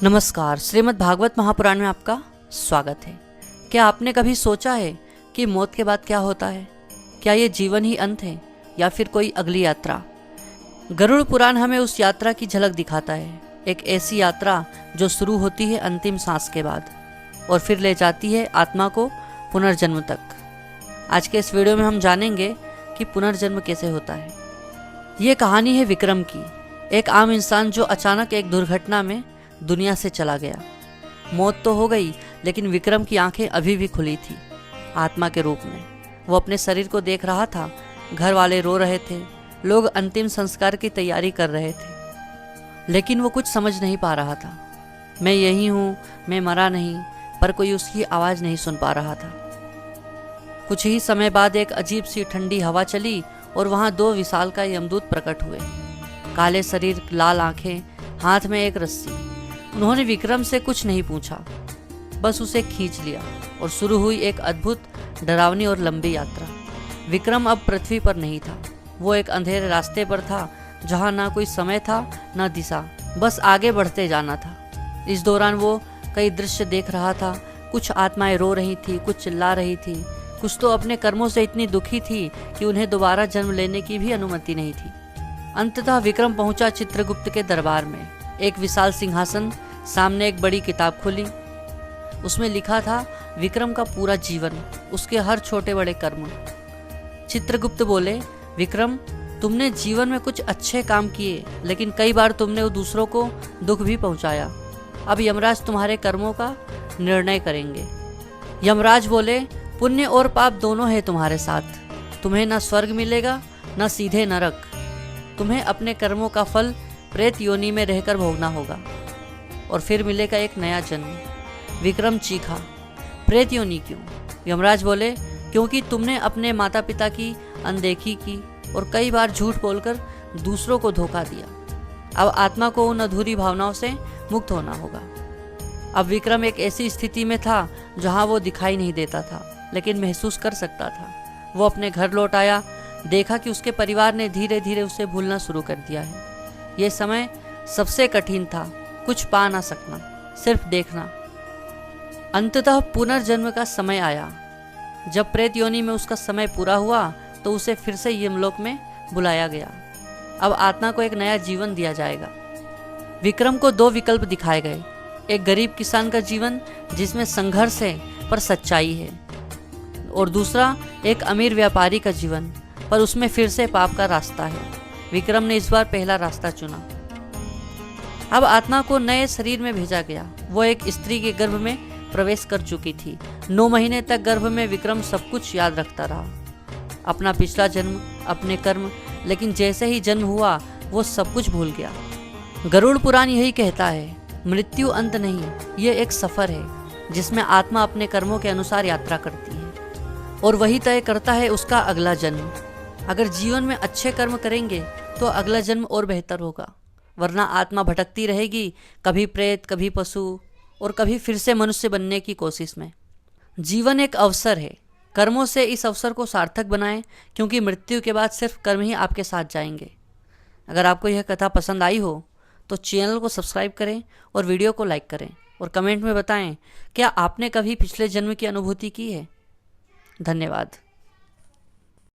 नमस्कार। श्रीमद् भागवत महापुराण में आपका स्वागत है। क्या आपने कभी सोचा है कि मौत के बाद क्या होता है? क्या ये जीवन ही अंत है या फिर कोई अगली यात्रा? गरुड़ पुराण हमें उस यात्रा की झलक दिखाता है। एक ऐसी यात्रा जो शुरू होती है अंतिम सांस के बाद और फिर ले जाती है आत्मा को पुनर्जन्म तक। आज के इस वीडियो में हम जानेंगे कि पुनर्जन्म कैसे होता है। ये कहानी है विक्रम की, एक आम इंसान जो अचानक एक दुर्घटना में दुनिया से चला गया। मौत तो हो गई, लेकिन विक्रम की आंखें अभी भी खुली थी, आत्मा के रूप में। वो अपने शरीर को देख रहा था। घर वाले रो रहे थे, लोग अंतिम संस्कार की तैयारी कर रहे थे, लेकिन वो कुछ समझ नहीं पा रहा था। मैं यही हूँ, मैं मरा नहीं, पर कोई उसकी आवाज़ नहीं सुन पा रहा था। कुछ ही समय बाद एक अजीब सी ठंडी हवा चली और वहाँ दो विशालकाय यमदूत प्रकट हुए। काले शरीर, लाल आंखें, हाथ में एक रस्सी। उन्होंने विक्रम से कुछ नहीं पूछा, बस उसे खींच लिया और शुरू हुई एक अद्भुत, डरावनी और लंबी यात्रा। विक्रम अब पृथ्वी पर नहीं था। वो एक अंधेरे रास्ते पर था जहाँ ना कोई समय था ना दिशा, बस आगे बढ़ते जाना था। इस दौरान वो कई दृश्य देख रहा था। कुछ आत्माएं रो रही थी, कुछ चिल्ला रही थी, कुछ तो अपने कर्मों से इतनी दुखी थी कि उन्हें दोबारा जन्म लेने की भी अनुमति नहीं थी। अंततः विक्रम पहुंचा चित्रगुप्त के दरबार में। एक विशाल सिंहासन, सामने एक बड़ी किताब खुली। उसमें लिखा था विक्रम का पूरा जीवन, उसके हर छोटे बड़े कर्म। चित्रगुप्त बोले, विक्रम, तुमने जीवन में कुछ अच्छे काम किए, लेकिन कई बार तुमने दूसरों को दुख भी पहुंचाया। अब यमराज तुम्हारे कर्मों का निर्णय करेंगे। यमराज बोले, पुण्य और पाप दोनों है तुम्हारे साथ। तुम्हें न स्वर्ग मिलेगा न सीधे नरक। तुम्हें अपने कर्मों का फल प्रेत योनि में रहकर भोगना होगा और फिर मिलेगा एक नया जन्म। विक्रम चीखा, प्रेत योनि क्यों? यमराज बोले, क्योंकि तुमने अपने माता पिता की अनदेखी की और कई बार झूठ बोलकर दूसरों को धोखा दिया। अब आत्मा को उन अधूरी भावनाओं से मुक्त होना होगा। अब विक्रम एक ऐसी स्थिति में था जहां वो दिखाई नहीं देता था, लेकिन महसूस कर सकता था। वो अपने घर लौट आया, देखा कि उसके परिवार ने धीरे धीरे उसे भूलना शुरू कर दिया है। ये समय सबसे कठिन था, कुछ पा ना सकना, सिर्फ देखना। अंततः पुनर्जन्म का समय आया। जब प्रेत योनि में उसका समय पूरा हुआ तो उसे फिर से यमलोक में बुलाया गया। अब आत्मा को एक नया जीवन दिया जाएगा। विक्रम को दो विकल्प दिखाए गए। एक गरीब किसान का जीवन जिसमें संघर्ष है पर सच्चाई है, और दूसरा एक अमीर व्यापारी का जीवन, पर उसमें फिर से पाप का रास्ता है। विक्रम ने इस बार पहला रास्ता चुना। अब आत्मा को नए शरीर में भेजा गया। वो एक स्त्री के गर्भ में प्रवेश कर चुकी थी। 9 महीने तक गर्भ में विक्रम सब कुछ याद रखता रहा, अपना पिछला जन्म, अपने कर्म, लेकिन जैसे ही जन्म हुआ वो सब कुछ भूल गया। गरुड़ पुराण यही कहता है, मृत्यु अंत नहीं, ये एक सफर है जिसमें आत्मा अपने कर्मों के अनुसार यात्रा करती है और वही तय करता है उसका अगला जन्म। अगर जीवन में अच्छे कर्म करेंगे तो अगला जन्म और बेहतर होगा, वरना आत्मा भटकती रहेगी, कभी प्रेत, कभी पशु और कभी फिर से मनुष्य बनने की कोशिश में। जीवन एक अवसर है, कर्मों से इस अवसर को सार्थक बनाएं, क्योंकि मृत्यु के बाद सिर्फ कर्म ही आपके साथ जाएंगे। अगर आपको यह कथा पसंद आई हो तो चैनल को सब्सक्राइब करें और वीडियो को लाइक करें और कमेंट में बताएं, क्या आपने कभी पिछले जन्म की अनुभूति की है? धन्यवाद।